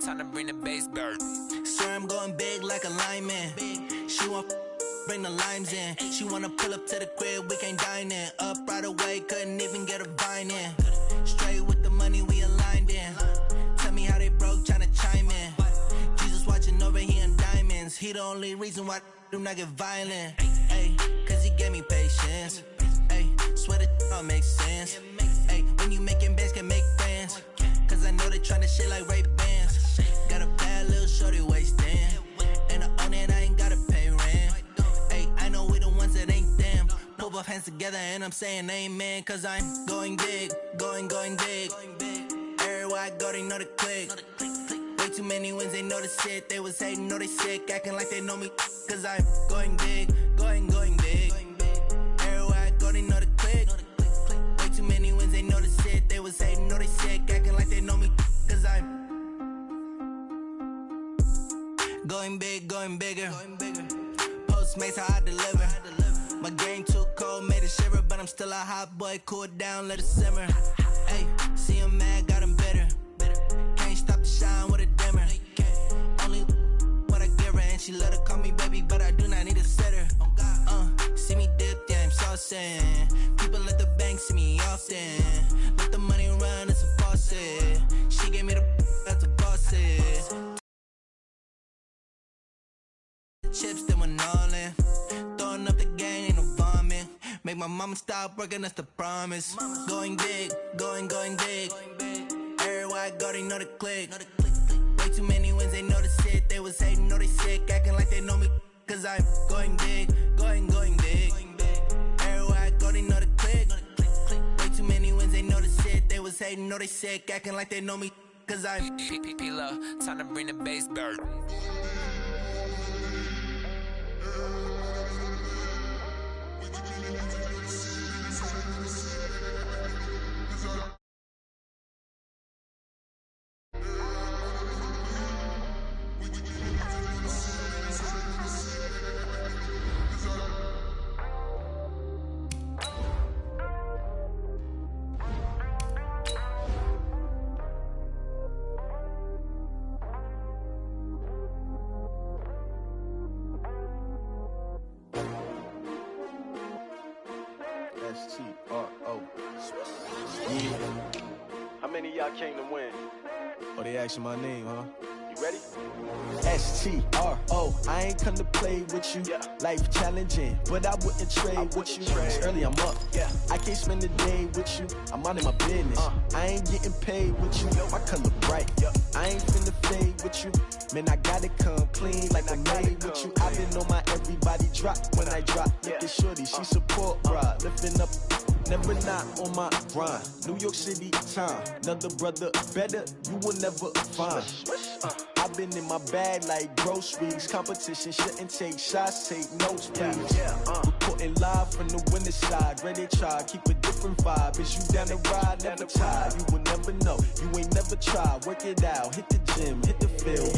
Time to bring the bass bird. Swear I'm going big like a lineman. She want bring the limes in. She wanna pull up to the crib, we can't dine in. Up right away, couldn't even get a vine in. Straight with the money we aligned in. Tell me how they broke, tryna chime in. Jesus watching over here in diamonds. He the only reason why I do not get violent. Ay, cause he gave me patience. Ay, swear that all makes sense. Ay, when you making bands, can make friends. Cause I know they tryna shit like Ray-Bans. Got a bad little shorty wasting. And I own it, I ain't gotta pay rent. Ay, I know we the ones that ain't them. Pull both hands together and I'm saying amen. Cause I'm going big, going big. Everywhere I go, they know the click. Way too many wins, they know the shit. They was hating, know they sick, acting like they know me. Cause I'm going big, going big. Everywhere I go, they know the click. Way too many wins, they know the shit. They was hating, know they sick, acting like they know me. Cause I'm going big, going bigger. Postmates, how I deliver. My game too cold, made it shiver. But I'm still a hot boy, cool it down, let it simmer. Hey, see him mad, got him bitter. Can't stop the shine with a dimmer. Only what I give her, and she let her call me baby, but I do not need a sitter. See me dip, yeah, I'm saucing. People at the bank see me often. Let the money run, it's a faucet. She gave me the that's a bosses. Chips, then went all in. Throwing up the gang, ain't no vomit. Make my mama stop working, that's the promise. Going big, going big. Everywhere I go, they know the click. Way too many wins, they know the shit. They was hating, know they sick, acting like they know me. Cause I'm going big, going big. Everywhere I go, they know the click. Way too many wins, they know the shit. They was hating, know they sick, acting like they know me. Cause I'm time to bring the bass bird. S-T-R-O. Yeah. How many of y'all came to win? Oh, they asking my name, huh? You ready? S-T-R-O. I ain't come to play with you. Yeah. Life challenging, but I wouldn't trade with you. It's early, I'm up. Yeah. I can't spend the day with you. I'm minding my business. I ain't getting paid with you. My color bright. I ain't finna fade with you. Man, I gotta come clean like I'm made with you. I've been on my everybody drop when I drop. Look at shorty, she support ride. Lifting up, never not on my grind. New York City time, another brother better, you will never find. I've been in my bag like groceries. Competition shouldn't take shots, take notes, please. Reporting live from the winter side. Ready to try, keep a different vibe. Is you down the ride, never tired. You will never know, you ain't never tried. Work it out, hit the gym, hit the field.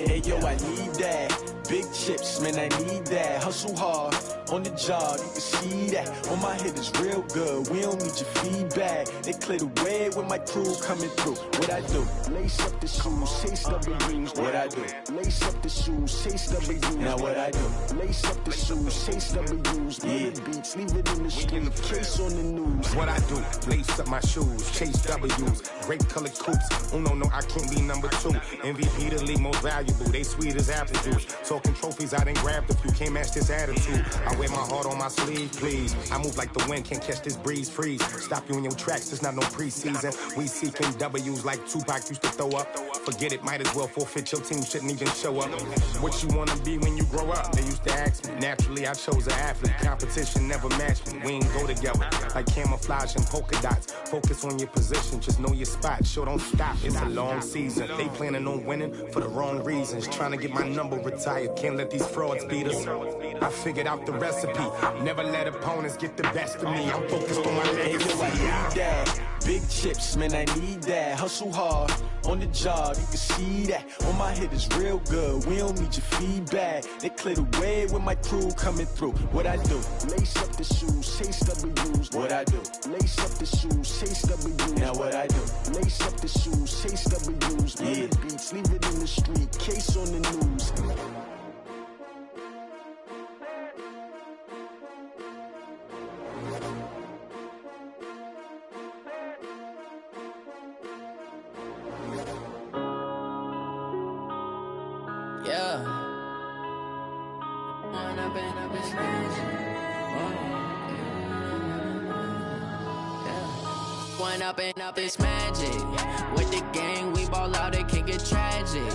Hey yo, I need that. Big chips, man, I need that. Hustle hard, on the job, you can see that. On my head is real good, we don't need your feedback. They clear the way with my crew coming through. What I do? Lace up the shoes, chase W's. What I do? Lace up the shoes, chase W's. Now what I do? Lace up the shoes, chase W's. Yeah. The beats, leave it in the street, case on the news. What I do? Lace up my shoes, chase W's. Great colored coops. Oh no, I can't be number two. MVP the league most valuable. They sweet as apple juice. Talking trophies, I didn't grab the few. Can't match this attitude. I wear my heart on my sleeve, please. I move like the wind, can't catch this breeze, freeze. Stop you in your tracks, there's not no preseason. We seeking W's like Tupac used to throw up. Forget it, might as well forfeit. Your team shouldn't even show up. What you wanna be when you grow up? They used to ask me. Naturally, I chose an athlete. Competition never matched me. We ain't go together like camouflage and polka dots. Focus on your position, just know your spot. Sure, don't stop. It's a long season. They planning on winning for the wrong reasons. Trying to get my number retired. Can't let these frauds beat us. I figured out the recipe. Never let opponents get the best of me. I'm focused on my legacy. Hey, yo, I need that. Big chips, man, I need that. Hustle hard on the job, you can see that. On my head is real good, we don't need your feedback. They clear the way with my crew coming through. What I do? Lace up the shoes, chase W's. What I do? Lace up the shoes, chase W's. Now what I do? Lace up the shoes, chase W's. Yeah. Beats, leave it in the street, case on the news. Yeah. One up and up is magic. With the gang, we ball out, it can get tragic.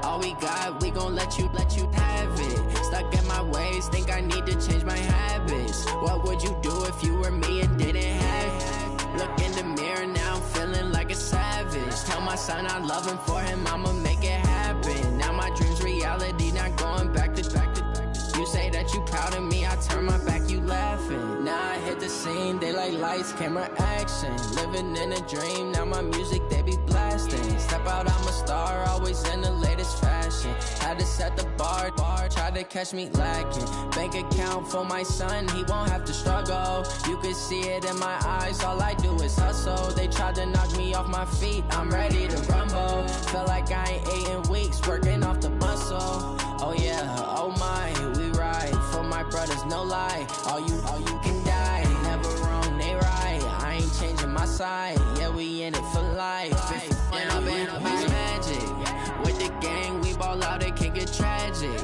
All we got, we gon' let you have it. Stuck in my ways, think I need to change my habits. What would you do if you were me and didn't have it? Look in the mirror, now I'm feeling like a savage. Tell my son I love him, for him I'ma make it happen. Now my dream's reality, not going back to. You say that you proud of me, I turn my back, you laughing. Now I hit the scene, they like lights, camera, action. Living in a dream, now my music, they be blasting. Step out, I'm a star, always in the latest fashion. Had to set the bar, tried to catch me lacking. Bank account for my son, he won't have to struggle. You can see it in my eyes, all I do is hustle. They tried to knock me off my feet, I'm ready to rumble. Feel like I ain't ate in weeks, working off the muscle. Oh yeah, oh my, we ride for my brothers, no lie. All you can die, never wrong, they right. I ain't changing my side, yeah, we in it for life. When I've been magic, with the gang, we ball out, it can get tragic.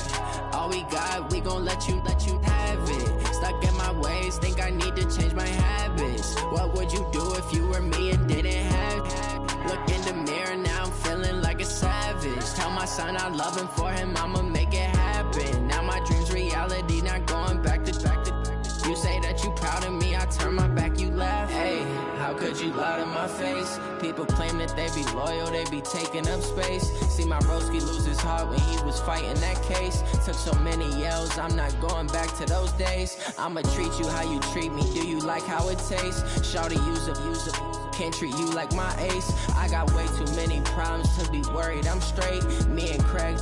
All we got, we gon' let you have it. Stuck in my ways, think I need to change my habits. What would you do if you were me and didn't have it? Look in the mirror, now I'm feeling like a savage. Tell my son I love him, for him I'ma make it happen. Now my dream's reality, not going back to. You say that you proud of me, I turn my back, you laugh. Hey, how could you lie to my face? People claim that they be loyal, they be taking up space. See my broski lose his heart when he was fighting that case. Took so many yells, I'm not going back to those days. I'ma treat you how you treat me, do you like how it tastes? Shawty, use up, can't treat you like my ace. I got way too many problems to be worried, I'm straight. Me and Craig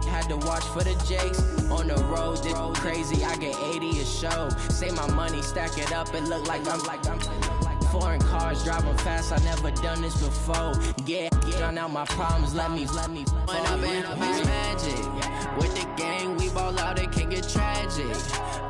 had to watch for the Jakes. On the road, this crazy, I get 80 a show. Say my money, stack it up, it look like I'm foreign cars, driving fast, I never done this before. Yeah, drown out my problems, let me. When I've been magic, with the gang, we ball out, it can get tragic.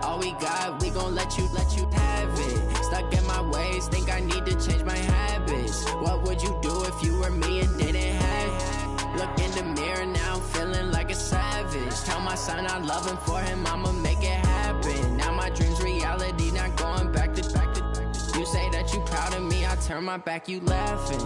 All we got, we gon' let you have it. Stuck in my ways, think I need to change my habits. What would you do if you were me and didn't have it? Look in the mirror, now I'm feeling like a savage. Tell my son I love him, for him I'ma make it happen. Now my dream's reality, not going back to. You say that you proud of me, I turn my back, you laughing.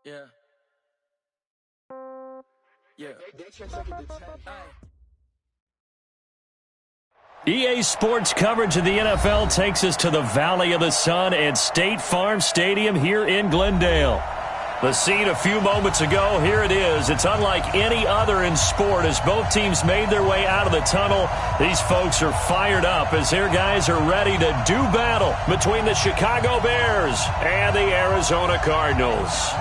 Yeah. Yeah. EA Sports coverage of the NFL takes us to the Valley of the Sun and State Farm Stadium here in Glendale. The scene a few moments ago, here it is. It's unlike any other in sport as both teams made their way out of the tunnel. These folks are fired up as their guys are ready to do battle between the Chicago Bears and the Arizona Cardinals.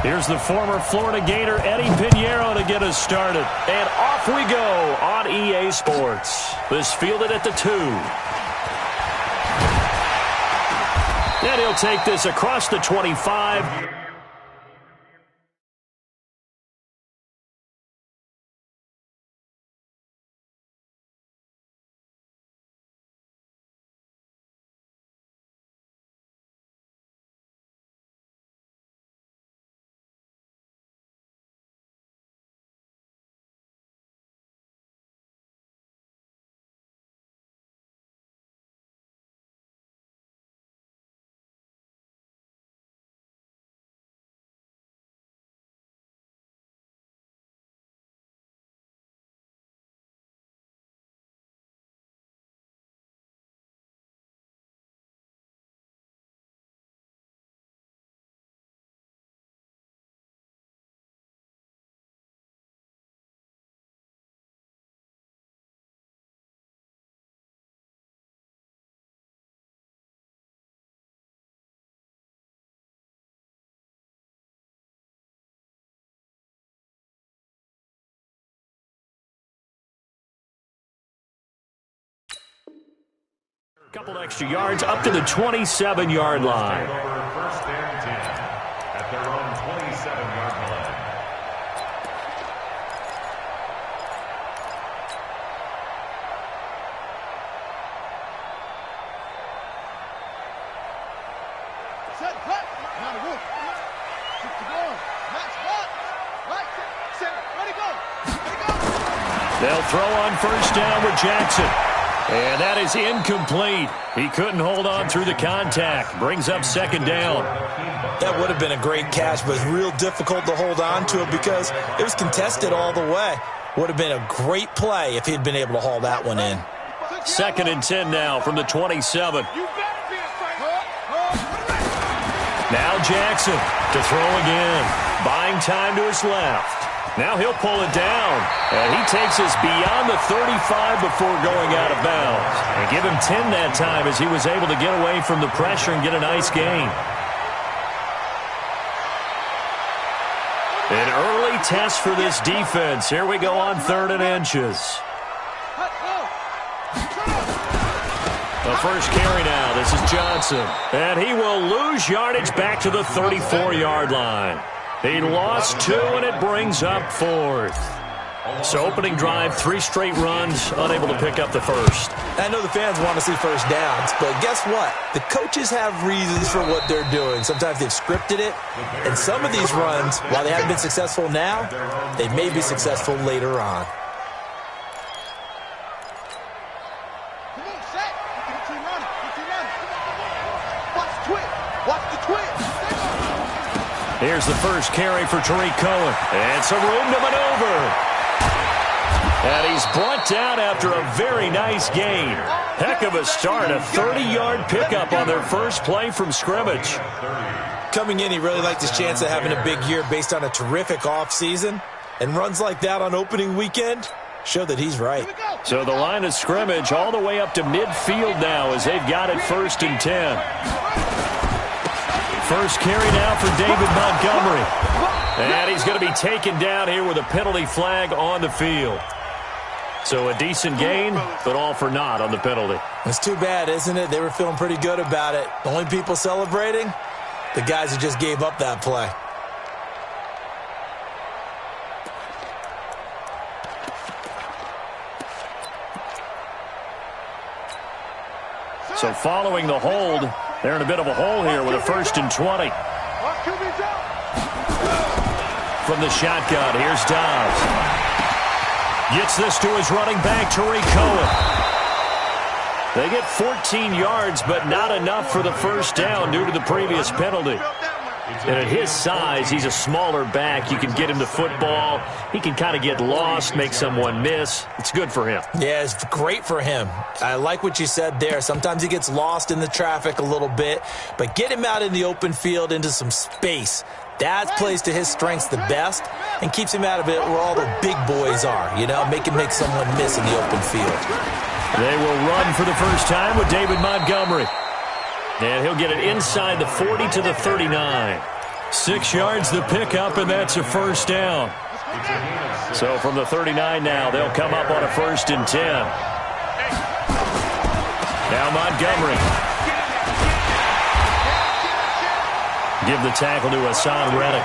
Here's the former Florida Gator, Eddie Pinheiro, to get us started. And off we go on EA Sports. This fielded at the 2. And he'll take this across the 25. Couple extra yards up to the 27-yard line. First and 10 at their own 27-yard line. Set, cut. Now the roof. Keep the ball. Match spot. Right, set, ready, go. Ready, go. They'll throw on first down with Jackson. And that is incomplete. He couldn't hold on through the contact. Brings up second down. That would have been a great catch, but real difficult to hold on to it because it was contested all the way. Would have been a great play if he'd been able to haul that one in. Second and 10 now from the 27. Now Jackson to throw again. Buying time to his left. Now he'll pull it down. And he takes us beyond the 35 before going out of bounds. And give him 10 that time as he was able to get away from the pressure and get a nice gain. An early test for this defense. Here we go on 3rd and inches. The first carry now. This is Johnson. And he will lose yardage back to the 34-yard line. He lost 2, and it brings up 4th. So opening drive, 3 straight runs, unable to pick up the first. I know the fans want to see first downs, but guess what? The coaches have reasons for what they're doing. Sometimes they've scripted it, and some of these runs, while they haven't been successful now, they may be successful later on. Come on, set. Keep running. Keep running. Watch the twist. Watch the twist. Here's the first carry for Tariq Cohen. And some room to maneuver. And he's brought down after a very nice gain. Heck of a start, a 30-yard pickup on their first play from scrimmage. Coming in, he really liked his chance of having a big year based on a terrific offseason. And runs like that on opening weekend show that he's right. So the line of scrimmage all the way up to midfield now as they've got it 1st and 10. First carry now for David Montgomery. And he's going to be taken down here with a penalty flag on the field. So a decent gain, but all for naught on the penalty. It's too bad, isn't it? They were feeling pretty good about it. The only people celebrating, the guys who just gave up that play. So following the hold, they're in a bit of a hole here with a 1st and 20. From the shotgun, here's Dobbs. Gets this to his running back, Tariq Cohen. They get 14 yards, but not enough for the first down due to the previous penalty. And at his size, he's a smaller back. You can get him the football. He can kind of get lost, make someone miss. It's good for him. Yeah, it's great for him. I like what you said there. Sometimes he gets lost in the traffic a little bit, but get him out in the open field into some space. That plays to his strengths the best and keeps him out of it where all the big boys are, you know, make someone miss in the open field. They will run for the first time with David Montgomery. And he'll get it inside the 40 to the 39. 6 yards the pickup, and that's a first down. So from the 39 now, they'll come up on a 1st and 10. Now Montgomery. Give the tackle to Hassan Reddick.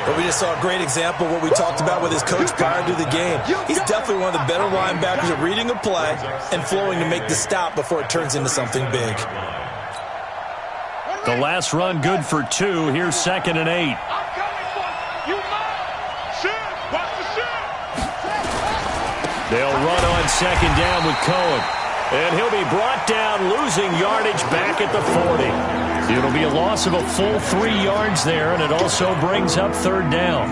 But we just saw a great example of what we talked about with his coach prior to the game. He's definitely one of the better linebackers at reading a play and flowing to make the stop before it turns into something big. The last run good for 2. Here's 2nd and 8. They'll run on 2nd down with Cohen. And he'll be brought down, losing yardage back at the 40. It'll be a loss of a full 3 yards there, and it also brings up 3rd down.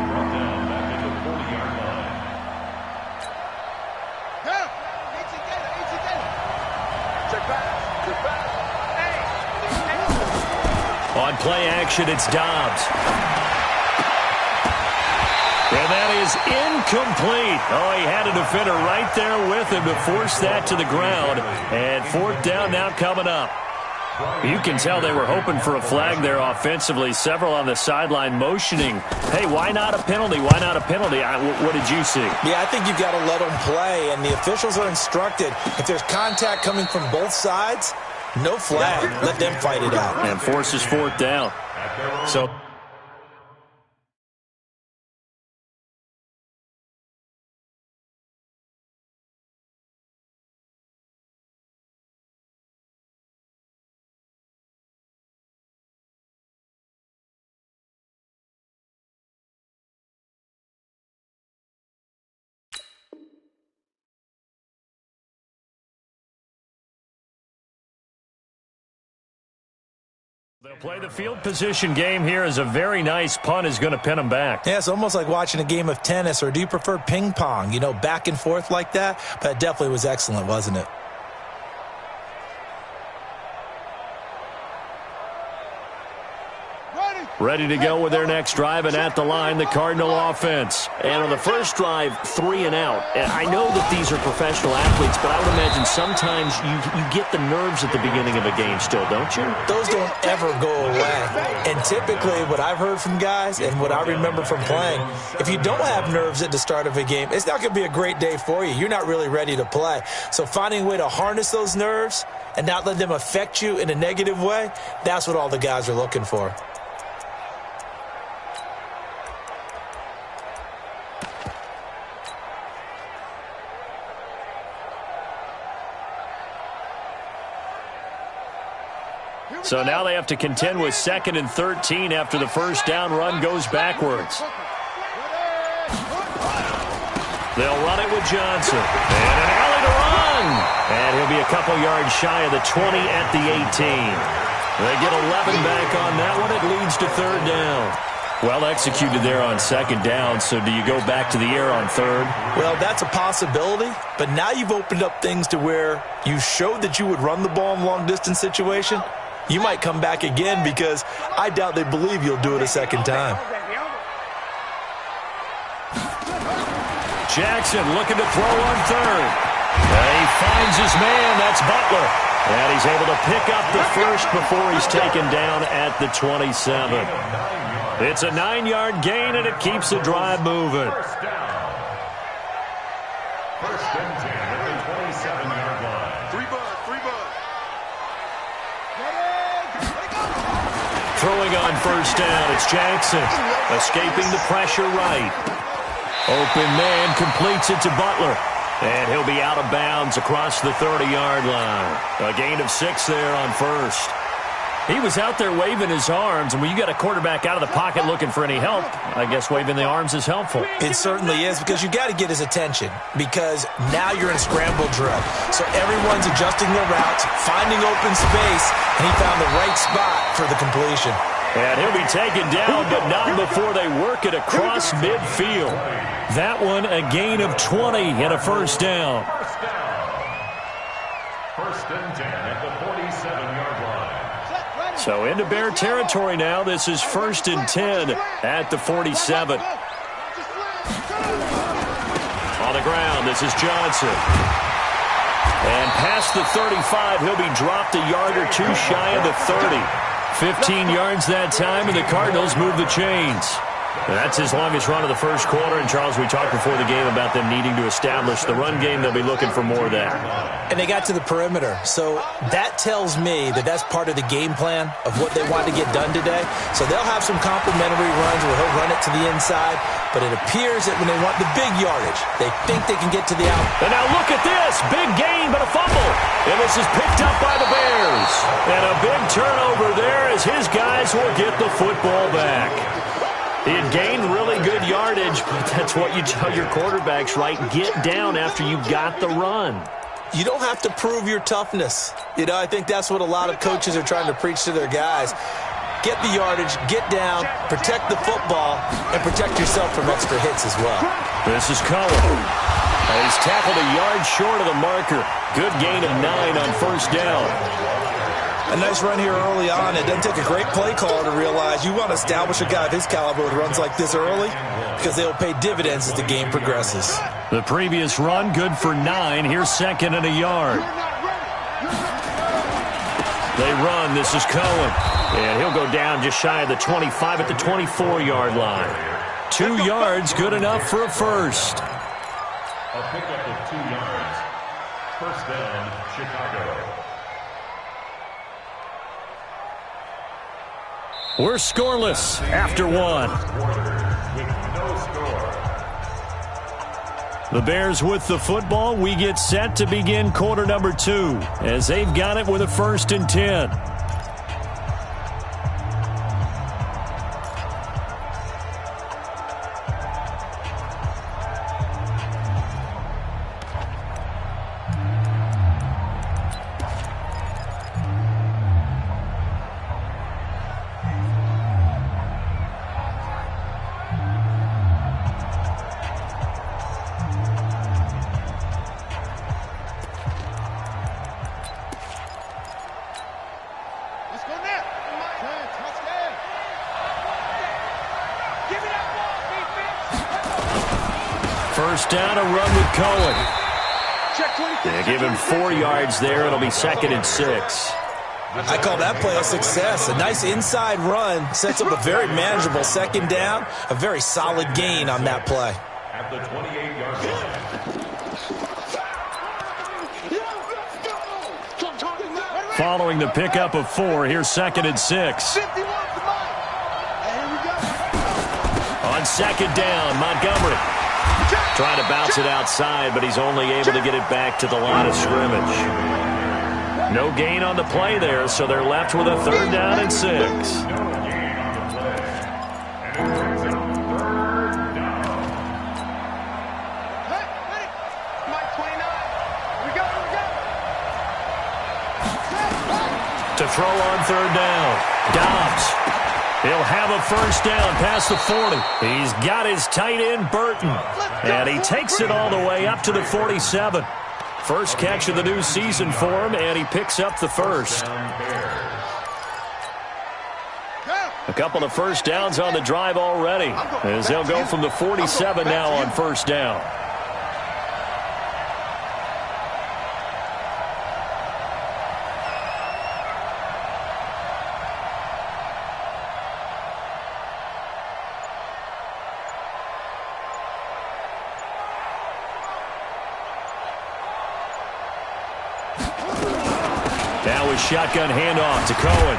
On play action, it's Dobbs. And that is incomplete. Oh, he had a defender right there with him to force that to the ground. And 4th down now coming up. You can tell they were hoping for a flag there offensively. Several on the sideline motioning, hey, why not a penalty? Why not a penalty? What did you see? Yeah, I think you've got to let them play, and the officials are instructed. If there's contact coming from both sides, no flag. Let them fight it out. And forces fourth down. So they'll play the field position game here as a very nice punt is going to pin them back. Yeah, it's almost like watching a game of tennis, or do you prefer ping pong? You know, back and forth like that? But it definitely was excellent, wasn't it? Ready to go with their next drive, and at the line, the Cardinal offense. And on the first drive, 3 and out. And I know that these are professional athletes, but I would imagine sometimes you get the nerves at the beginning of a game still, don't you? Those don't ever go away. And typically what I've heard from guys and what I remember from playing, if you don't have nerves at the start of a game, it's not going to be a great day for you. You're not really ready to play. So finding a way to harness those nerves and not let them affect you in a negative way, that's what all the guys are looking for. So now they have to contend with 2nd and 13 after the first down run goes backwards. They'll run it with Johnson. And an alley to run. And he'll be a couple yards shy of the 20 at the 18. They get 11 back on that one. It leads to 3rd down. Well executed there on 2nd down. So do you go back to the air on 3rd? Well, that's a possibility. But now you've opened up things to where you showed that you would run the ball in long-distance situation. You might come back again because I doubt they believe you'll do it a 2nd time. Jackson looking to throw on 3rd. He finds his man. That's Butler. And he's able to pick up the first before he's taken down at the 27. It's a 9-yard gain, and it keeps the drive moving. First and 10 at the 27-yard line. 3 bud. Throwing on first down, it's Jackson. Escaping the pressure right. Open man completes it to Butler. And he'll be out of bounds across the 30-yard line. A gain of 6 there on first. He was out there waving his arms, and when you got a quarterback out of the pocket looking for any help, I guess waving the arms is helpful. It certainly is, because you got to get his attention, because now you're in scramble drill. So everyone's adjusting their routes, finding open space, and he found the right spot for the completion. And he'll be taken down, but not before they work it across midfield. That one a gain of 20 and a first down. First and 10 at the 47-yard line. So into Bear territory now. This is 1st and 10 at the 47. On the ground, this is Johnson. And past the 35, he'll be dropped a yard or 2 shy of the 30. 15 yards that time, and the Cardinals move the chains. That's his longest run of the first quarter. And, Charles, we talked before the game about them needing to establish the run game. They'll be looking for more of that. And they got to the perimeter. So that tells me that that's part of the game plan of what they want to get done today. So they'll have some complementary runs where he'll run it to the inside. But it appears that when they want the big yardage, they think they can get to the out. And now look at this. Big gain, but a fumble. And this is picked up by the Bears. And a big turnover there as his guys will get the football back. He had gained really good yardage, but that's what you tell your quarterbacks, right? Get down after you got the run. You don't have to prove your toughness. You know, I think that's what a lot of coaches are trying to preach to their guys. Get the yardage, get down, protect the football, and protect yourself from extra hits as well. This is Cullen. He's tackled a yard short of the marker. Good gain of 9 on first down. A nice run here early on. It doesn't take a great play caller to realize you want to establish a guy of his caliber with runs like this early, because they'll pay dividends as the game progresses. The previous run, good for 9. Here's 2nd and a yard. They run. This is Cohen. And he'll go down just shy of the 25 at the 24-yard line. 2 yards, good enough for a first. A pickup of 2 yards. First down, Chicago. We're scoreless after 1. With no score. The Bears with the football. We get set to begin quarter number 2 as they've got it with a 1st and 10. First down, a run with Cohen. They give him 4 yards there. It'll be 2nd and 6. I call that play a success. A nice inside run sets up a very manageable 2nd down. A very solid gain on that play. At the 28-yard line. Following the pickup of 4, here's 2nd and 6. On 2nd down, Montgomery. Trying to bounce it outside, but he's only able to get it back to the line of scrimmage. No gain on the play there, so they're left with a 3rd down and 6. To throw on 3rd down, Dobbs. He'll have a 1st down past the 40. He's got his tight end, Burton. And he takes it all the way up to the 47. First catch of the new season for him, and he picks up the 1st. A couple of 1st downs on the drive already, as they'll go from the 47 now on 1st down. Now a shotgun handoff to Cohen.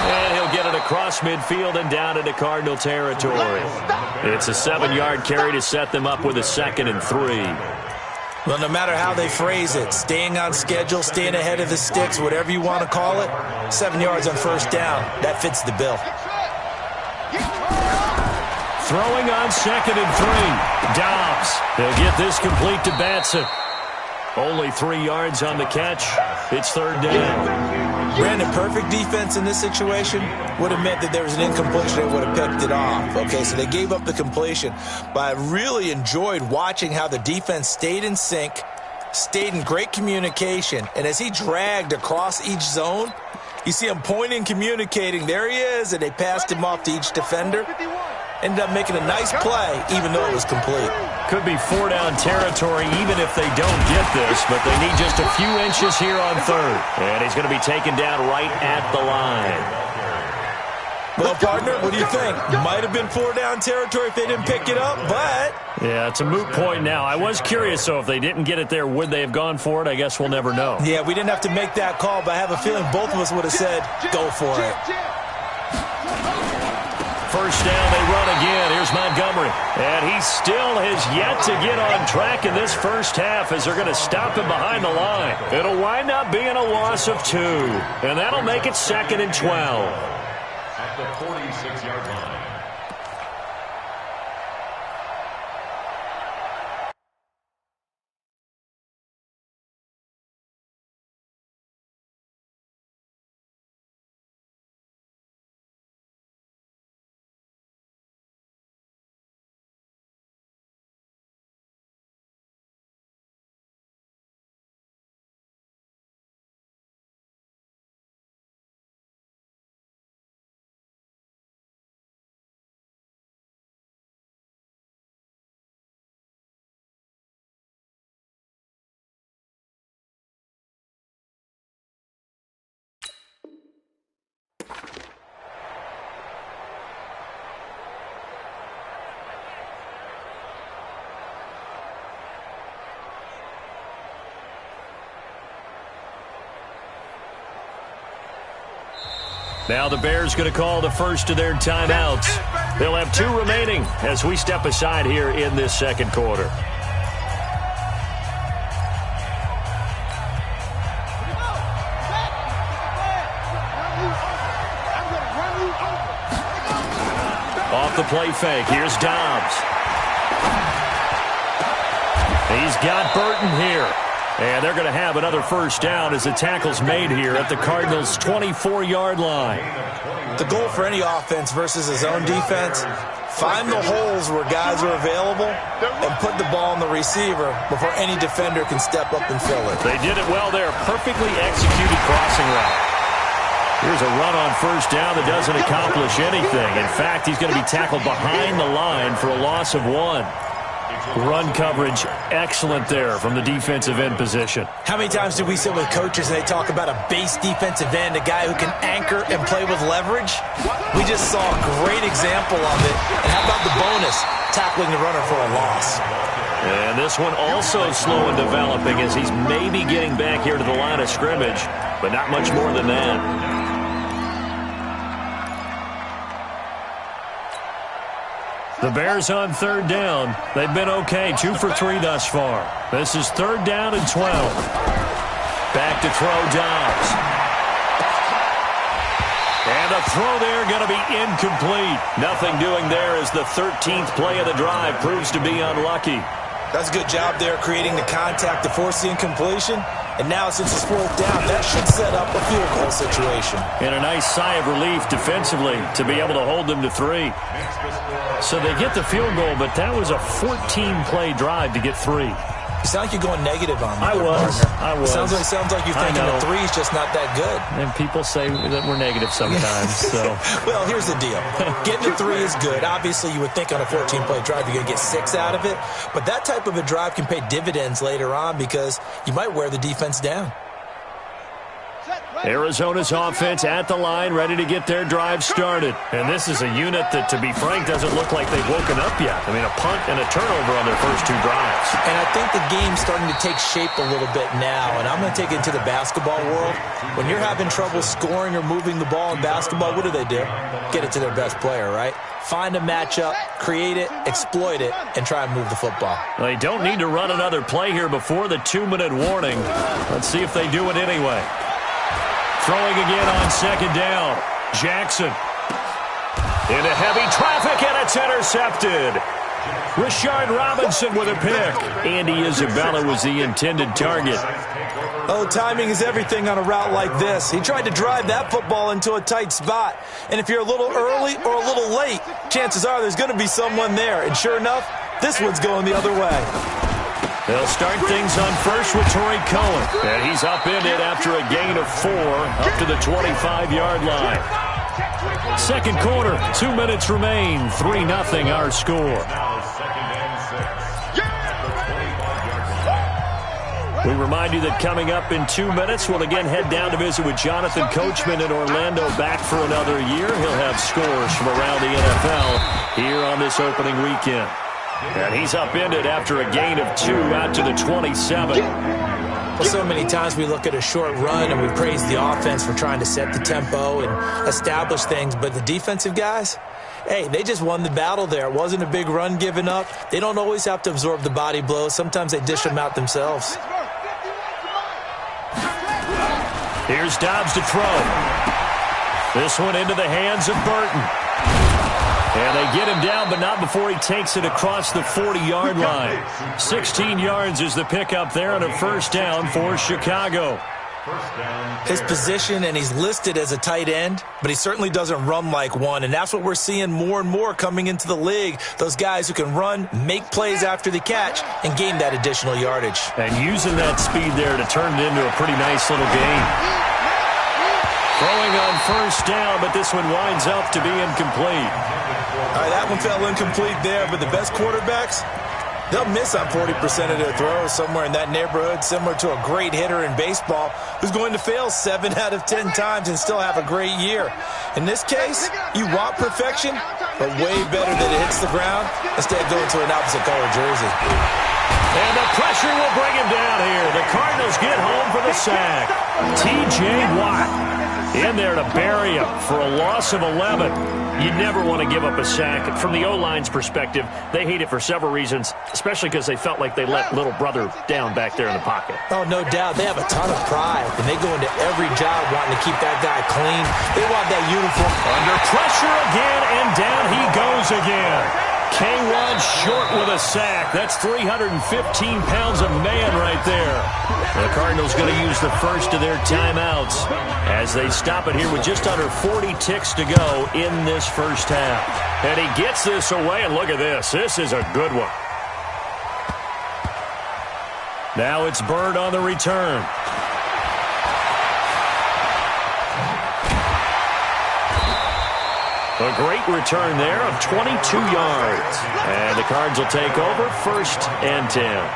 And he'll get it across midfield and down into Cardinal territory. It's a 7-yard carry to set them up with a 2nd and 3. Well, no matter how they phrase it, staying on schedule, staying ahead of the sticks, whatever you want to call it, 7 yards on 1st down, that fits the bill. Throwing on 2nd and 3. Dobbs. They'll get this complete to Batson. Only 3 yards on the catch. It's 3rd down. Brandon, perfect defense in this situation would have meant that there was an incompletion. They would have picked it off. Okay, so they gave up the completion. But I really enjoyed watching how the defense stayed in sync, stayed in great communication. And as he dragged across each zone, you see him pointing, communicating. There he is, and they passed him off to each defender. Ended up making a nice play, even though it was complete. Could be 4-down territory even if they don't get this, but they need just a few inches here on 3rd. And he's going to be taken down right at the line. Well, partner, what do you think? Might have been 4-down territory if they didn't pick it up, but... Yeah, it's a moot point now. I was curious, so if they didn't get it there, would they have gone for it? I guess we'll never know. Yeah, we didn't have to make that call, but I have a feeling both of us would have said, go for it. 1st down, they run again. Here's Montgomery. And he still has yet to get on track in this 1st half as they're going to stop him behind the line. It'll wind up being a loss of 2. And that'll make it 2nd and 12. At the 46-yard line. Now the Bears going to call the first of their timeouts. They'll have 2 remaining as we step aside here in this second quarter. Off the play fake. Here's Dobbs. He's got Burton here. And they're going to have another first down as the tackle's made here at the Cardinals' 24-yard line. The goal for any offense versus his own defense, find the holes where guys are available and put the ball on the receiver before any defender can step up and fill it. They did it well there. Perfectly executed crossing route. Here's a run on first down that doesn't accomplish anything. In fact, he's going to be tackled behind the line for a loss of 1. Run coverage, excellent there from the defensive end position. How many times do we sit with coaches and they talk about a base defensive end, a guy who can anchor and play with leverage? We just saw a great example of it. And how about the bonus, tackling the runner for a loss? And this one also slow in developing as he's maybe getting back here to the line of scrimmage, but not much more than that. The Bears on third down. They've been okay, 2 for 3 thus far. This is 3rd down and 12. Back to throw Dobbs. And a throw there going to be incomplete. Nothing doing there as the 13th play of the drive proves to be unlucky. That's a good job there creating the contact to force the incompletion. And now since it's 4th down, that should set up a field goal situation. And a nice sigh of relief defensively to be able to hold them to 3. So they get the field goal, but that was a 14-play drive to get 3. You sound like you're going negative on me. I was. Sounds like you're thinking the 3 is just not that good. And people say that we're negative sometimes. So, well, here's the deal. Getting a 3 is good. Obviously, you would think on a 14-play drive you're going to get 6 out of it. But that type of a drive can pay dividends later on because you might wear the defense down. Arizona's offense at the line, ready to get their drive started. And this is a unit that, to be frank, doesn't look like they've woken up yet. I mean, a punt and a turnover on their first 2 drives. And I think the game's starting to take shape a little bit now. And I'm going to take it into the basketball world. When you're having trouble scoring or moving the ball in basketball, what do? Get it to their best player, right? Find a matchup, create it, exploit it, and try and move the football. They don't need to run another play here before the 2-minute warning. Let's see if they do it anyway. Throwing again on 2nd down. Jackson. Into heavy traffic, and it's intercepted. Rashard Robinson with a pick. Andy Isabella was the intended target. Oh, timing is everything on a route like this. He tried to drive that football into a tight spot. And if you're a little early or a little late, chances are there's going to be someone there. And sure enough, this one's going the other way. They'll start things on first with Torrey Cohen. And he's upended after a gain of 4 up to the 25-yard line. Second quarter, 2 minutes remain. 3-0 our score. We remind you that coming up in 2 minutes, we'll again head down to visit with Jonathan Coachman in Orlando, back for another year. He'll have scores from around the NFL here on this opening weekend. And he's upended after a gain of 2 out to the 27. Well, so many times we look at a short run and we praise the offense for trying to set the tempo and establish things, but the defensive guys, hey, they just won the battle there. It wasn't a big run given up. They don't always have to absorb the body blows. Sometimes they dish them out themselves. Here's Dobbs to throw. This one into the hands of Burton. And they get him down, but not before he takes it across the 40-yard line. 16 yards is the pickup there on a first down for Chicago. His position, and he's listed as a tight end, but he certainly doesn't run like one, and that's what we're seeing more and more coming into the league. Those guys who can run, make plays after the catch, and gain that additional yardage. And using that speed there to turn it into a pretty nice little gain. Throwing on first down, but this one winds up to be incomplete. All right, that one fell incomplete there, but the best quarterbacks, they'll miss on 40% of their throws, somewhere in that neighborhood, similar to a great hitter in baseball who's going to fail 7 out of 10 times and still have a great year. In this case, you want perfection, but way better that it hits the ground instead of going to an opposite color jersey. And the pressure will bring him down here. The Cardinals get home for the sack. T.J. Watt. in there to bury him for a loss of 11. You never want to give up a sack. From the O-line's perspective, they hate it for several reasons, especially because they felt like they let little brother down back there in the pocket. Oh, no doubt. They have a ton of pride, and they go into every job wanting to keep that guy clean. They want that uniform. Under pressure again, and down he goes again. K1 short with a sack. That's 315 pounds of man right there. The Cardinals going to use the first of their timeouts as they stop it here with just under 40 ticks to go in this first half. And he gets this away, and look at this. This is a good one. Now it's Bird on the return. A great return there of 22 yards. And the Cards will take over 1st and 10.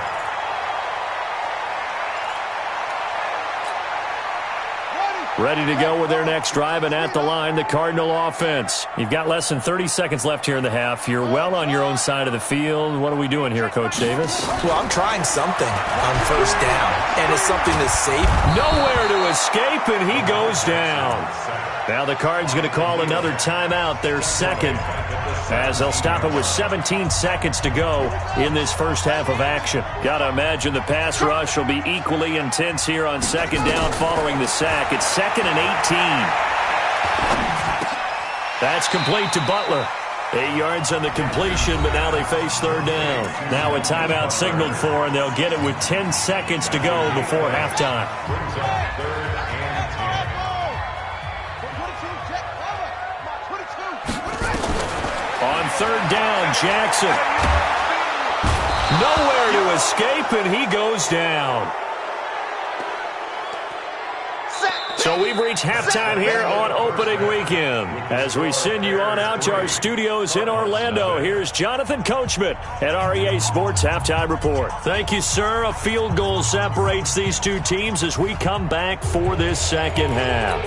Ready to go with their next drive, and at the line, the Cardinal offense. You've got less than 30 seconds left here in the half. You're well on your own side of the field. What are we doing here, Coach Davis? Well, I'm trying something on 1st down, and it's something that's safe. Nowhere to escape, and he goes down. Now the Cards going to call another timeout, their second, as they'll stop it with 17 seconds to go in this first half of action. Got to imagine the pass rush will be equally intense here on 2nd down following the sack. It's 2nd and 18. That's complete to Butler. 8 yards on the completion, but now they face 3rd down. Now a timeout signaled for, and they'll get it with 10 seconds to go before halftime. On 3rd down, Jackson. Nowhere to escape, and he goes down. So we've reached halftime here on opening weekend. As we send you on out to our studios in Orlando, here's Jonathan Coachman at REA Sports Halftime Report. Thank you, sir. A field goal separates these two teams as we come back for this second half.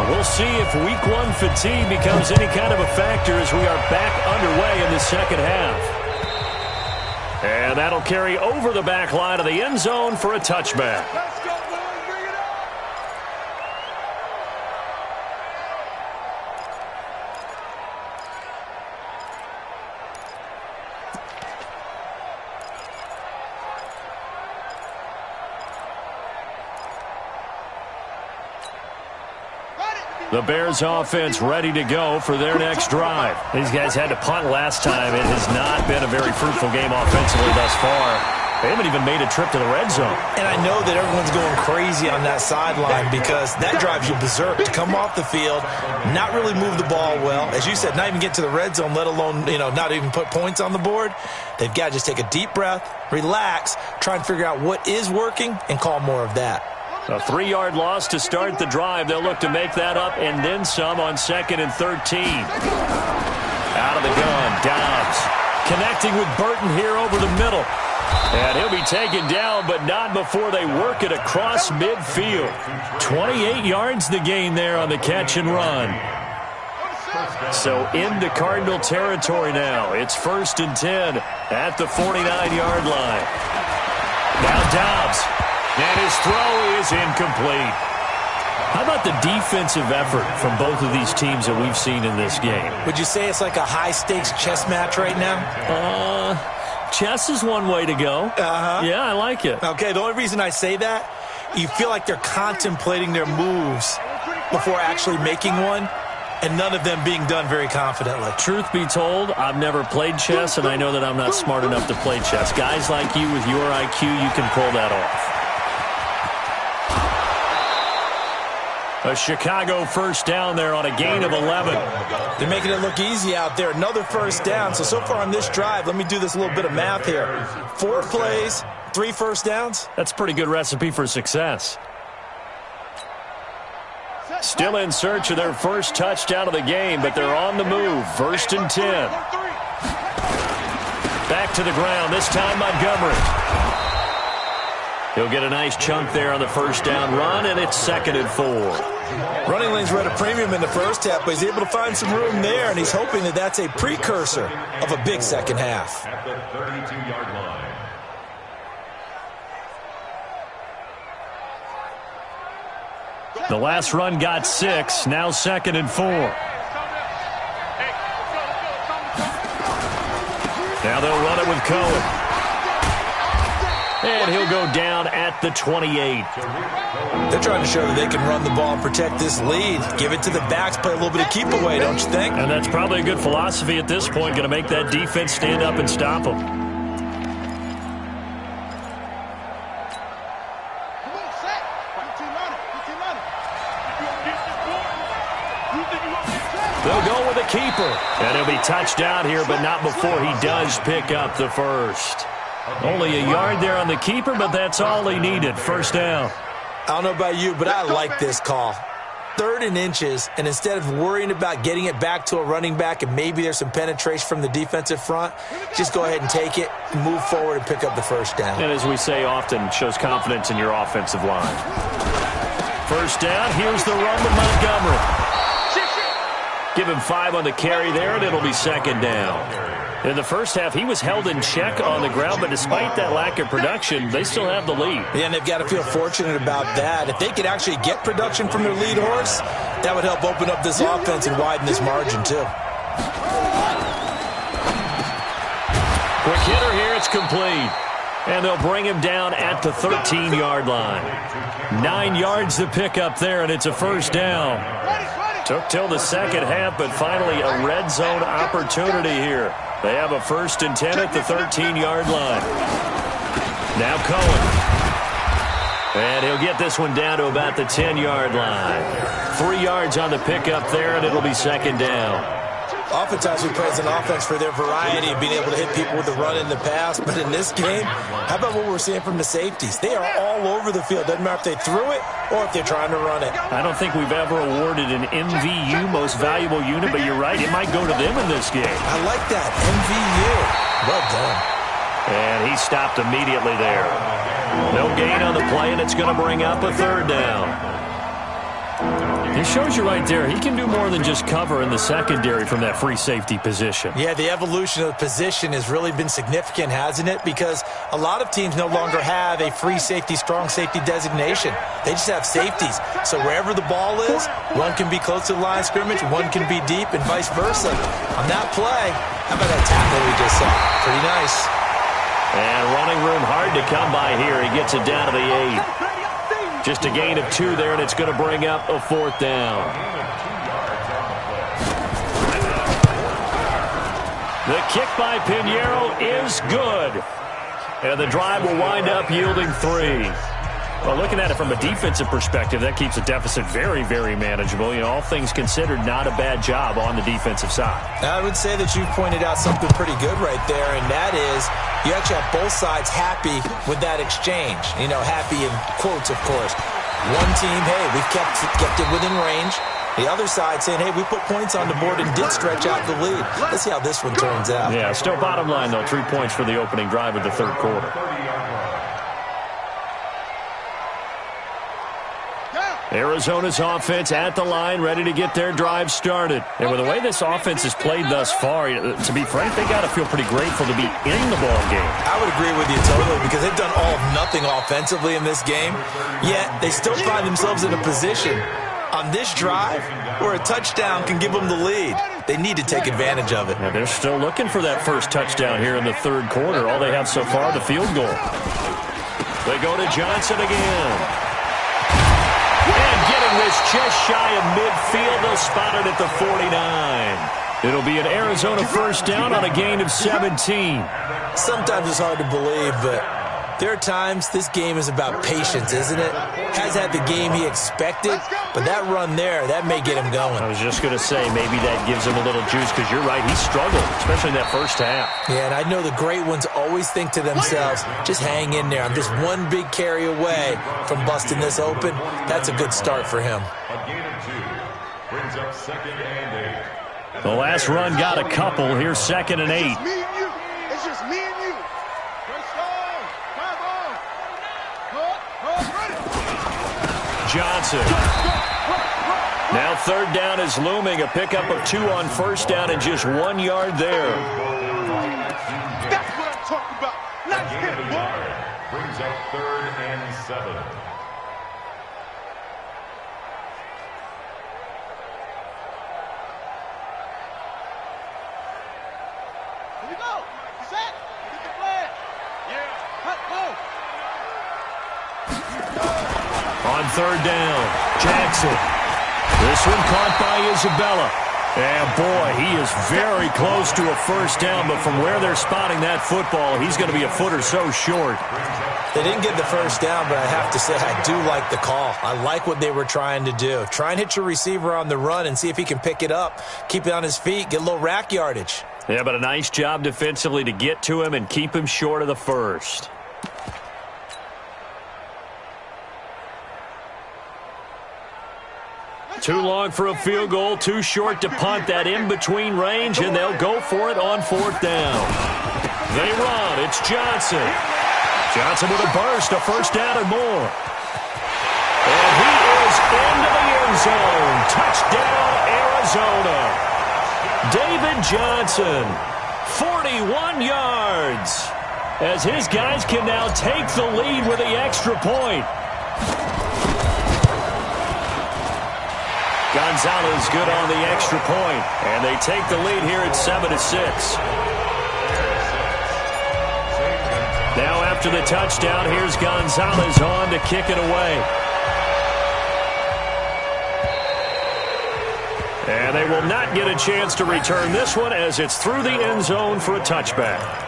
We'll see if Week 1 fatigue becomes any kind of a factor as we are back underway in the second half. And that'll carry over the back line of the end zone for a touchback. The Bears offense ready to go for their next drive. These guys had to punt last time. It has not been a very fruitful game offensively thus far. They haven't even made a trip to the red zone. And I know that everyone's going crazy on that sideline because that drives you berserk to come off the field, not really move the ball well. As you said, not even get to the red zone, let alone, not even put points on the board. They've got to just take a deep breath, relax, try and figure out what is working, and call more of that. A 3-yard loss to start the drive. They'll look to make that up and then some on 2nd and 13. Out of the gun, Dobbs connecting with Burton here over the middle. And he'll be taken down, but not before they work it across midfield. 28 yards the gain there on the catch and run. So into Cardinal territory now. It's 1st and 10 at the 49-yard line. Now Dobbs. And his throw is incomplete. How about the defensive effort from both of these teams that we've seen in this game? Would you say it's like a high-stakes chess match right now? Chess is one way to go. Yeah, I like it. Okay, the only reason I say that, you feel like they're contemplating their moves before actually making one, and none of them being done very confidently. Truth be told, I've never played chess, and I know that I'm not smart enough to play chess. Guys like you with your IQ, you can pull that off. A Chicago first down there on a gain of 11. They're making it look easy out there. Another first down. So far on this drive, let me do this little bit of math here. 4 plays, 3 first downs. That's a pretty good recipe for success. Still in search of their first touchdown of the game, but they're on the move. 1st and 10. Back to the ground, this time Montgomery. He'll get a nice chunk there on the first down run, and it's 2nd and 4. Running lanes were at a premium in the first half, but he's able to find some room there, and he's hoping that that's a precursor of a big second half. At the 32-yard line. The last run got 6. Now 2nd and 4. Now they'll run it with Cohen. And he'll go down at the 28. They're trying to show that they can run the ball and protect this lead. Give it to the backs, play a little bit of keep away, don't you think? And that's probably a good philosophy at this point. Going to make that defense stand up and stop them. They'll go with a keeper. And he'll be touched down here, but not before he does pick up the first. Only a yard there on the keeper, but that's all he needed. First down. I don't know about you, but I like this call. 3rd and inches, and instead of worrying about getting it back to a running back and maybe there's some penetration from the defensive front, just go ahead and take it, move forward, and pick up the first down. And as we say often, shows confidence in your offensive line. First down, here's the run to Montgomery. Give him 5 on the carry there, and it'll be 2nd down. In the first half, he was held in check on the ground, but despite that lack of production, they still have the lead. Yeah, and they've got to feel fortunate about that. If they could actually get production from their lead horse, that would help open up this offense and widen this margin, too. Quick hitter here, it's complete. And they'll bring him down at the 13-yard line. 9 yards to pick up there, and it's a first down. Took till the second half, but finally a red zone opportunity here. They have a 1st and 10 at the 13-yard line. Now Cohen. And he'll get this one down to about the 10-yard line. 3 yards on the pickup there, and it'll be 2nd down. Oftentimes we praise an offense for their variety of being able to hit people with the run in the pass, but in this game, how about what we're seeing from the safeties? They are all over the field. Doesn't matter if they threw it or if they're trying to run it. I don't think we've ever awarded an MVU, most valuable unit, but you're right, it might go to them in this game. I like that, MVU. Well done. And he stopped immediately there. No gain on the play, and it's going to bring up a 3rd down. It shows you right there, he can do more than just cover in the secondary from that free safety position. Yeah, the evolution of the position has really been significant, hasn't it? Because a lot of teams no longer have a free safety, strong safety designation. They just have safeties. So wherever the ball is, one can be close to the line of scrimmage, one can be deep, and vice versa. On that play, how about that tackle we just saw? Pretty nice. And running room hard to come by here. He gets it down to the 8. Just a gain of 2 there, and it's going to bring up a 4th down. The kick by Pinheiro is good. And the drive will wind up yielding 3. Well, looking at it from a defensive perspective, that keeps the deficit very, very manageable. You know, all things considered, not a bad job on the defensive side. I would say that you've pointed out something pretty good right there, and that is you actually have both sides happy with that exchange. You know, happy in quotes, of course. One team, hey, we've kept it within range. The other side saying, hey, we put points on the board and did stretch out the lead. Let's see how this one turns out. Yeah, still bottom line, though, 3 points for the opening drive of the 3rd quarter. Arizona's offense at the line, ready to get their drive started. And with the way this offense has played thus far, to be frank, they got to feel pretty grateful to be in the ball game. I would agree with you totally, because they've done all of nothing offensively in this game, yet they still find themselves in a position on this drive where a touchdown can give them the lead. They need to take advantage of it. Now they're still looking for that first touchdown here in the 3rd quarter. All they have so far, the field goal. They go to Johnson again. And getting this just shy of midfield, they'll spot it at the 49. It'll be an Arizona first down on a gain of 17. Sometimes it's hard to believe, but there are times this game is about patience, isn't it? Has had the game he expected, but that run there, that may get him going. I was just going to say, maybe that gives him a little juice, because you're right, he struggled, especially in that first half. Yeah, and I know the great ones always think to themselves, just hang in there. I'm just one big carry away from busting this open. That's a good start for him. A gain of 2 brings up 2nd and 8. The last run got a couple. Here's 2nd and 8. It's me and you. It's just me and you. First down. Come on. Johnson. Now 3rd down is looming. A pickup of 2 on first down and just 1 yard there. That's what I'm talking about. Let's hit it, boy. Brings up 3rd and 7. set. Get the flag. Yeah. Cut, go. On third down, Jackson. This one caught by Isabella. And, boy, he is very close to a first down, but from where they're spotting that football, he's going to be a foot or so short. They didn't get the first down, but I have to say I do like the call. I like what they were trying to do. Try and hit your receiver on the run and see if he can pick it up, keep it on his feet, get a little rack yardage. Yeah, but a nice job defensively to get to him and keep him short of the first. Too long for a field goal, too short to punt. That in-between range, and they'll go for it on fourth down. They run. It's Johnson. Johnson with a burst, a first down and more. And he is into the end zone. Touchdown, Arizona. David Johnson, 41 yards, as his guys can now take the lead with the extra point. Gonzalez good on the extra point, and they take the lead here at 7-6. Now after the touchdown, here's Gonzalez on to kick it away. And they will not get a chance to return this one as it's through the end zone for a touchback.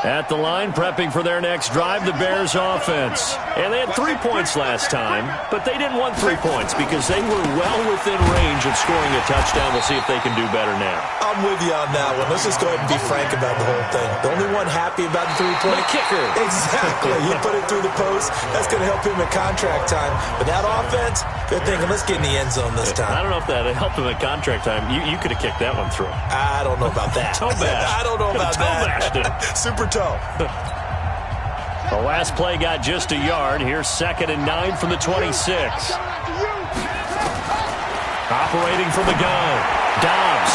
At the line, prepping for their next drive, the Bears offense. And they had 3 points last time, but they didn't want 3 points because they were well within range of scoring a touchdown. We'll see if they can do better now. I'm with you on that one. Let's just go ahead and be frank about the whole thing. The only one happy about the 3-point the kicker. Exactly. He put it through the post. That's going to help him at contract time. But that offense, they're thinking, let's get in the end zone this time. I don't know if that helped him at contract time. You could have kicked that one through. I don't know about that. Toe bash. I don't know about that. Toe bashed it. Super toe. The last play got just a yard. Here's 2nd and 9 from the 26. Operating from the gun. Dobbs.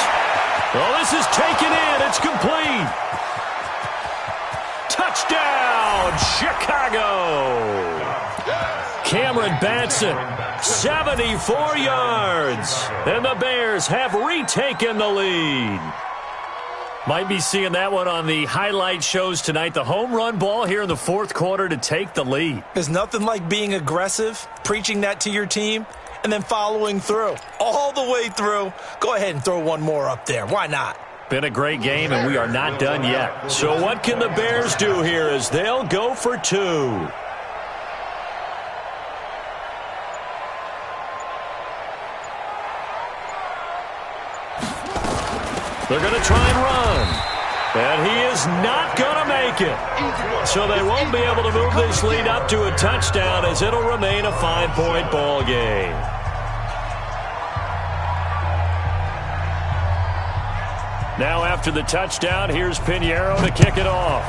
Oh, this is taken in. It's complete. Touchdown, Chicago. Cameron Batson, 74 yards. And the Bears have retaken the lead. Might be seeing that one on the highlight shows tonight. The home run ball here in the fourth quarter to take the lead. There's nothing like being aggressive, preaching that to your team, and then following through. All the way through. Go ahead and throw one more up there. Why not? Been a great game, and we are not done yet. So what can the Bears do here as they'll go for 2? They're going to try and run. And he is not going to make it. So they won't be able to move this lead up to a touchdown as it'll remain a 5-point ball game. Now after the touchdown, here's Pinheiro to kick it off.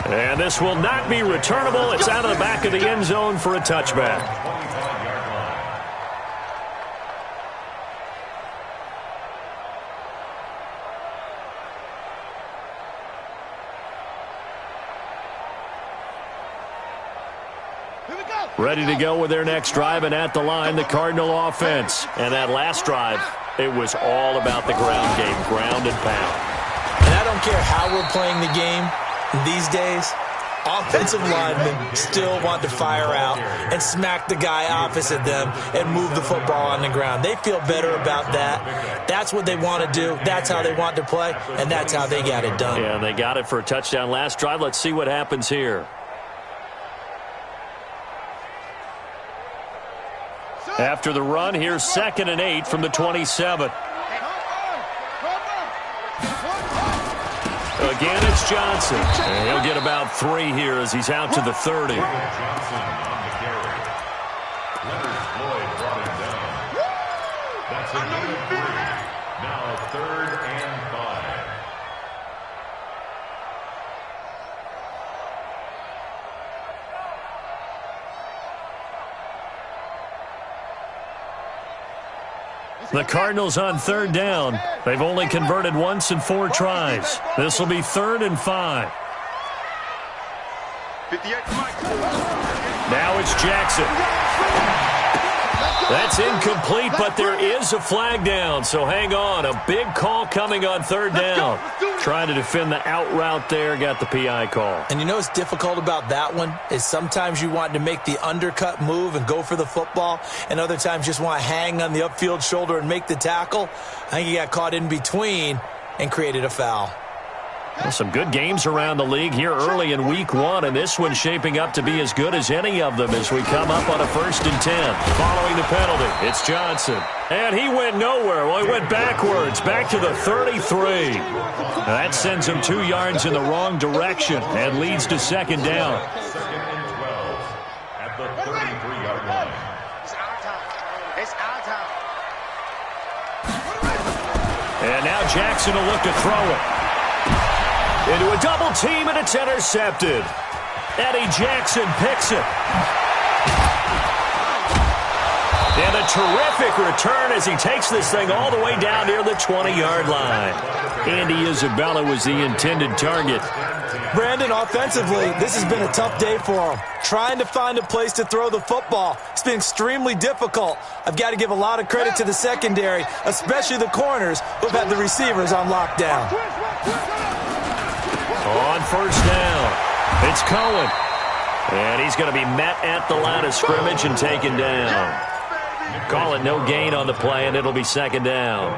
And this will not be returnable. It's out of the back of the end zone for a touchback. Ready to go with their next drive, and at the line, the Cardinal offense. And that last drive, it was all about the ground game, ground and pound. And I don't care how we're playing the game these days, offensive linemen still want to fire out and smack the guy opposite them and move the football on the ground. They feel better about that. That's what they want to do. That's how they want to play, and that's how they got it done. Yeah, and they got it for a touchdown last drive. Let's see what happens here. After the run, here's 2nd and 8 from the 27. Again, it's Johnson. And he'll get about 3 here as he's out to the 30. Johnson on the carry. Leonard Floyd brought him down. That's a gain of 3. Now 3rd and 5. The Cardinals on third down. They've only converted once in 4 tries. This will be 3rd and 5. Now it's Jackson. That's incomplete, but there is a flag down, so hang on. A big call coming on 3rd down. Trying to defend the out route there, got the PI call. And you know what's difficult about that one is sometimes you want to make the undercut move and go for the football, and other times just want to hang on the upfield shoulder and make the tackle. I think he got caught in between and created a foul. Well, some good games around the league here early in week 1, and this one's shaping up to be as good as any of them as we come up on a 1st and 10. Following the penalty, it's Johnson. And he went nowhere. Well, he went backwards, back to the 33. Now that sends him 2 yards in the wrong direction and leads to 2nd down. 2nd and 12 at the 33-yard line. It's our time. It's our time. And now Jackson will look to throw it. Into a double team, and it's intercepted. Eddie Jackson picks it. And a terrific return as he takes this thing all the way down near the 20-yard line. Andy Isabella was the intended target. Brandon, offensively, this has been a tough day for him. Trying to find a place to throw the football. It's been extremely difficult. I've got to give a lot of credit to the secondary, especially the corners who've had the receivers on lockdown. On 1st down, it's Cohen. And he's going to be met at the line of scrimmage and taken down. Call it no gain on the play, and it'll be 2nd down.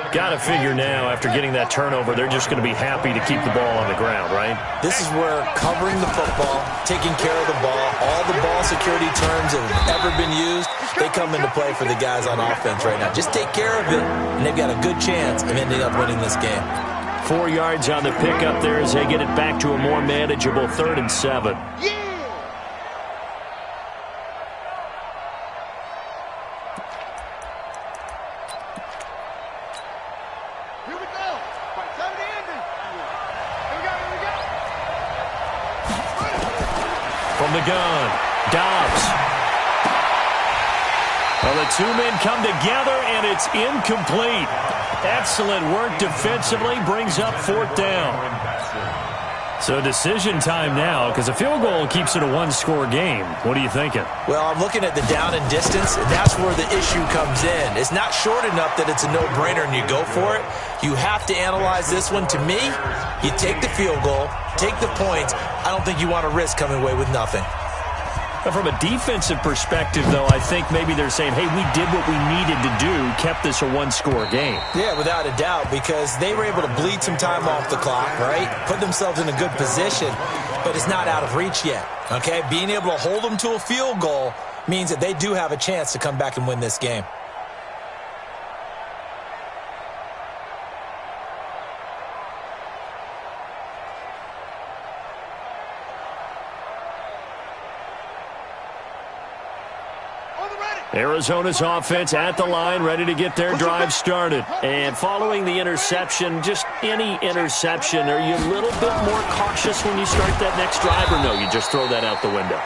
Got to figure now, after getting that turnover, they're just going to be happy to keep the ball on the ground, right? This is where covering the football, taking care of the ball, all the ball security terms that have ever been used, they come into play for the guys on offense right now. Just take care of it, and they've got a good chance of ending up winning this game. 4 yards on the pickup there as they get it back to a more manageable 3rd and 7. Yeah! Here we go. Right, 70 ending. Here we go, here we go. From the gun, Dobbs. Well, the 2 men come together, and it's incomplete. Excellent work defensively, brings up 4th down. So decision time now, because a field goal keeps it a 1-score game. What are you thinking? Well, I'm looking at the down and distance, and that's where the issue comes in. It's not short enough that it's a no-brainer and you go for it. You have to analyze this one. To me, you take the field goal, take the points. I don't think you want to risk coming away with nothing. From a defensive perspective, though, I think maybe they're saying, hey, we did what we needed to do, kept this a 1-score game. Yeah, without a doubt, because they were able to bleed some time off the clock, right? Put themselves in a good position, but it's not out of reach yet, okay? Being able to hold them to a field goal means that they do have a chance to come back and win this game. Arizona's offense at the line, ready to get their drive started. And following the interception, just any interception, are you a little bit more cautious when you start that next drive, or no, you just throw that out the window?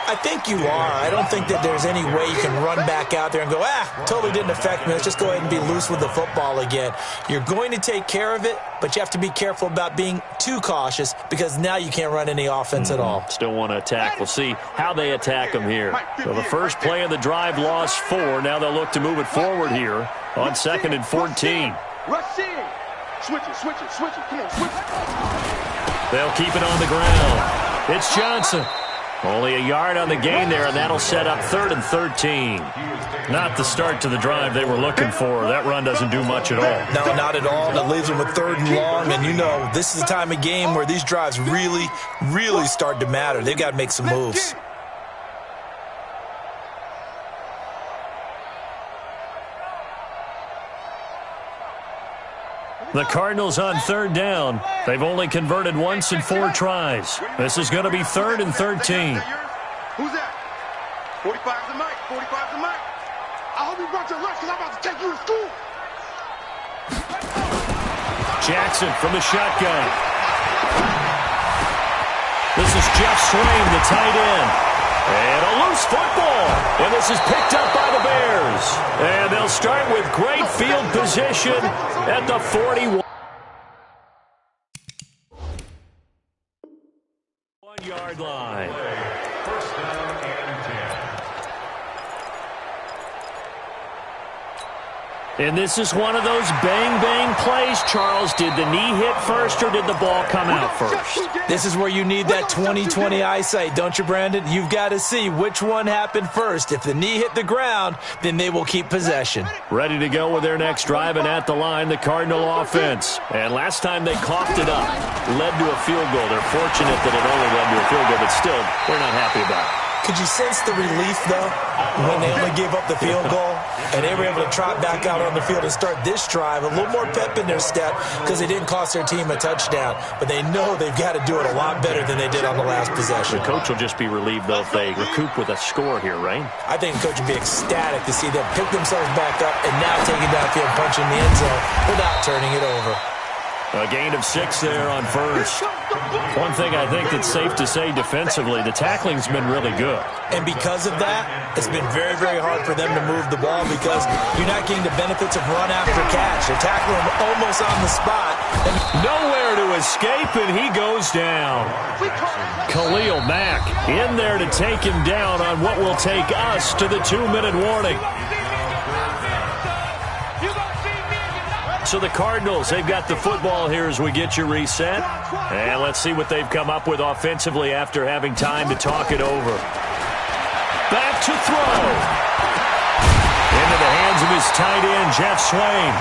I think you are. I don't think that there's any way you can run back out there and go, totally didn't affect me. Let's just go ahead and be loose with the football again. You're going to take care of it, but you have to be careful about being too cautious because now you can't run any offense at all. Still want to attack. We'll see how they attack them here. So the first play of the drive lost 4. Now they'll look to move it forward here on 2nd and 14. Rush in. Switch it. Come on, switch it. They'll keep it on the ground. It's Johnson. Only a yard on the gain there, and that'll set up 3rd and 13. Not the start to the drive they were looking for. That run doesn't do much at all. No, not at all. That leaves them with 3rd and long, and you know this is the time of game where these drives really, really start to matter. They've got to make some moves. The Cardinals on 3rd down. They've only converted once in 4 tries. This is going to be 3rd and 13. Who's that? 45's the mic. 45's the mic. I hope you brought your lunch because I'm about to take you to school. Jackson from the shotgun. This is Jeff Swain, the tight end. And a loose football. And this is picked up by the Bears. And they'll start with great field position at the 41. 1-yard line. First down and 10. And this is one of those bang-bang plays, Charles. Did the knee hit first or did the ball come out first? This is where you need that 20/20 eyesight, don't you, Brandon? You've got to see which one happened first. If the knee hit the ground, then they will keep possession. Ready to go with their next drive, and at the line, the Cardinal offense. And last time they coughed it up, led to a field goal. They're fortunate that it only led to a field goal, but still, they're not happy about it. Could you sense the relief, though, when they only gave up the field goal and they were able to trot back out on the field and start this drive? A little more pep in their step because they didn't cost their team a touchdown, but they know they've got to do it a lot better than they did on the last possession. The coach will just be relieved, though, if they recoup with a score here, right? I think the coach would be ecstatic to see them pick themselves back up and now taking downfield, punching the end zone without turning it over. A gain of 6 there on first. One thing I think that's safe to say defensively, the tackling's been really good. And because of that, it's been very, very hard for them to move the ball because you're not getting the benefits of run after catch. They're tackling them almost on the spot. And nowhere to escape, and he goes down. Khalil Mack in there to take him down on what will take us to the 2-minute warning. So the Cardinals, they've got the football here as we get you reset. And let's see what they've come up with offensively after having time to talk it over. Back to throw. Into the hands of his tight end, Jeff Swain.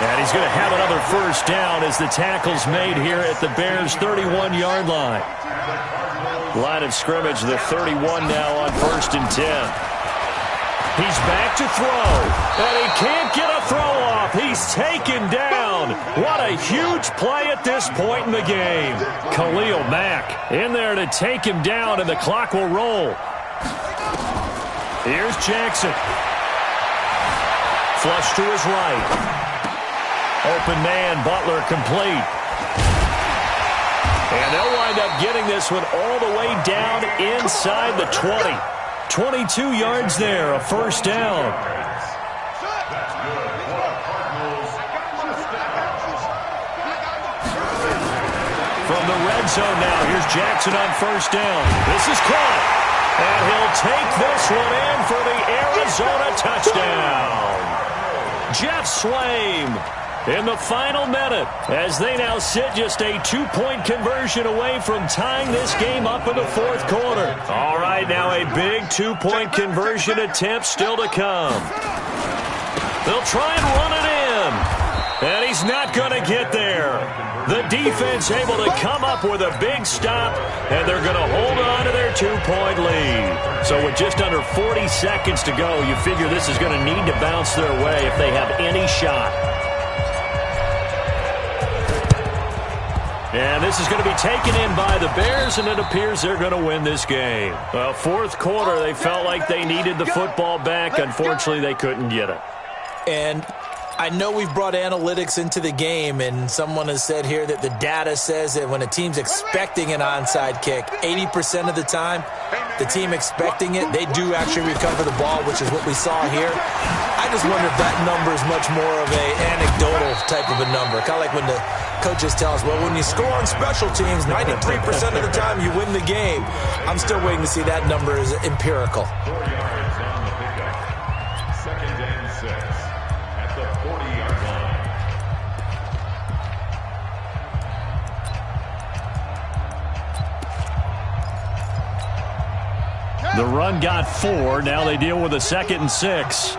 And he's going to have another first down as the tackle's made here at the Bears' 31-yard line. Line of scrimmage, the 31 now on 1st and 10. He's back to throw, and he can't get a throw off. He's taken down. What a huge play at this point in the game. Khalil Mack in there to take him down, and the clock will roll. Here's Jackson. Flush to his right. Open man, Butler complete. And they'll wind up getting this one all the way down inside the 20. 22 yards there, a first down. From the red zone now, here's Jackson on first down. This is caught. And he'll take this one in for the Arizona touchdown. Jeff Swain in the final minute as they now sit just a 2-point conversion away from tying this game up in the 4th quarter. All right, now a big 2-point conversion attempt still to come. They'll try and run it in, and he's not going to get there. The defense able to come up with a big stop, and they're going to hold on to their 2-point lead. So with just under 40 seconds to go, you figure this is going to need to bounce their way if they have any shot. And this is going to be taken in by the Bears, and it appears they're going to win this game. Well, 4th quarter, they felt like they needed the football back. Unfortunately, they couldn't get it. And I know we've brought analytics into the game, and someone has said here that the data says that when a team's expecting an onside kick, 80% of the time, the team expecting it, they do actually recover the ball, which is what we saw here. I just wonder if that number is much more of an anecdotal type of a number. Kind of like when the coaches tell us, well, when you score on special teams, 93% of the time you win the game. I'm still waiting to see that number is empirical. 4 yards on the pickup. 2nd and 6 at the 40-yard line. The run got 4. Now they deal with a 2nd and 6.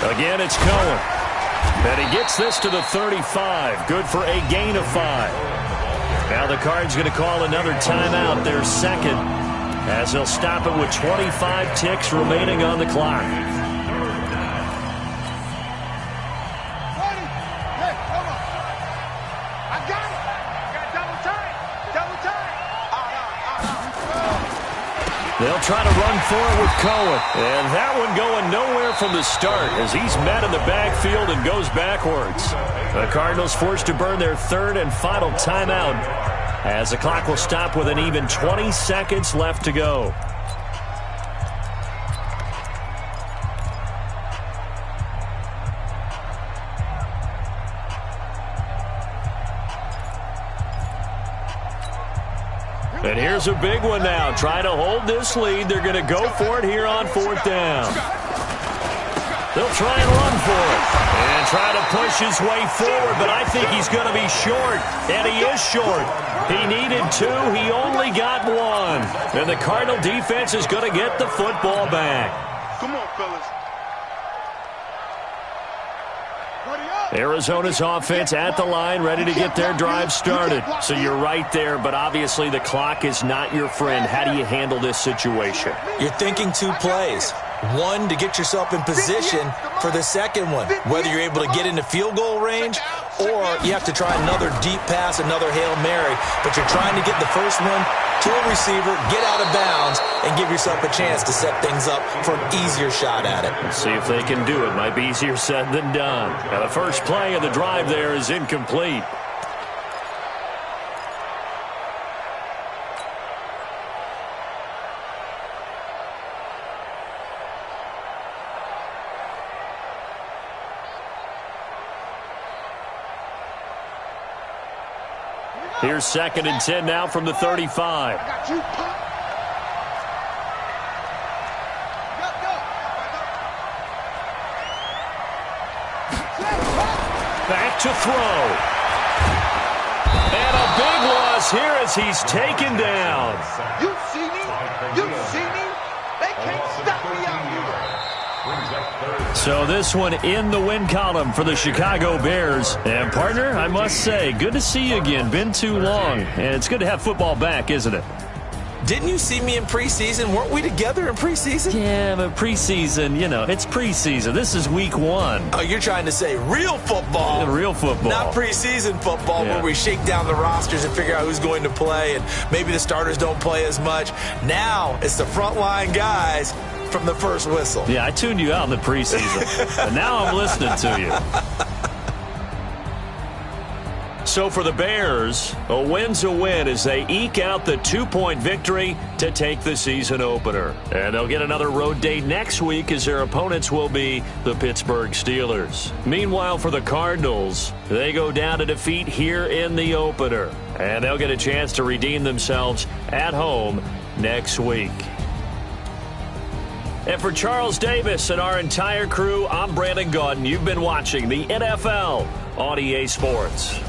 Again, it's Cohen. And he gets this to the 35. Good for a gain of 5. Now the Cards going to call another timeout, their 2nd, as they'll stop it with 25 ticks remaining on the clock. They'll try to run for it with Cohen. And that one going nowhere from the start as he's met in the backfield and goes backwards. The Cardinals forced to burn their third and final timeout as the clock will stop with an even 20 seconds left to go. And here's a big one now. Trying to hold this lead. They're going to go for it here on fourth down. They'll try and run for it. And try to push his way forward, but I think he's going to be short. And he is short. He needed two. He only got one. And the Cardinal defense is going to get the football back. Come on, fellas. Arizona's offense at the line, ready to get their drive started. So you're right there, but obviously the clock is not your friend. How do you handle this situation? You're thinking two plays. One, to get yourself in position for the second one, whether you're able to get into field goal range or you have to try another deep pass, another Hail Mary, but you're trying to get the first one to a receiver, get out of bounds, and give yourself a chance to set things up for an easier shot at it. Let's see if they can do it. Might be easier said than done. Now the first play of the drive there is incomplete. Here's 2nd and 10 now from the 35. Back to throw. And a big loss here as he's taken down. You see me? You see me? They can't stop me out here. So this one in the win column for the Chicago Bears. And, partner, I must say, good to see you again. Been too long. And it's good to have football back, isn't it? Didn't you see me in preseason? Weren't we together in preseason? Yeah, but preseason, you know, it's preseason. This is week 1. Oh, you're trying to say real football. Real football. Not preseason football where we shake down the rosters and figure out who's going to play and maybe the starters don't play as much. Now it's the frontline guys from the first whistle. Yeah, I tuned you out in the preseason. And now I'm listening to you. So for the Bears, a win's a win as they eke out the 2-point victory to take the season opener. And they'll get another road date next week as their opponents will be the Pittsburgh Steelers. Meanwhile, for the Cardinals, they go down to defeat here in the opener. And they'll get a chance to redeem themselves at home next week. And for Charles Davis and our entire crew, I'm Brandon Gaudin. You've been watching the NFL on EA Sports.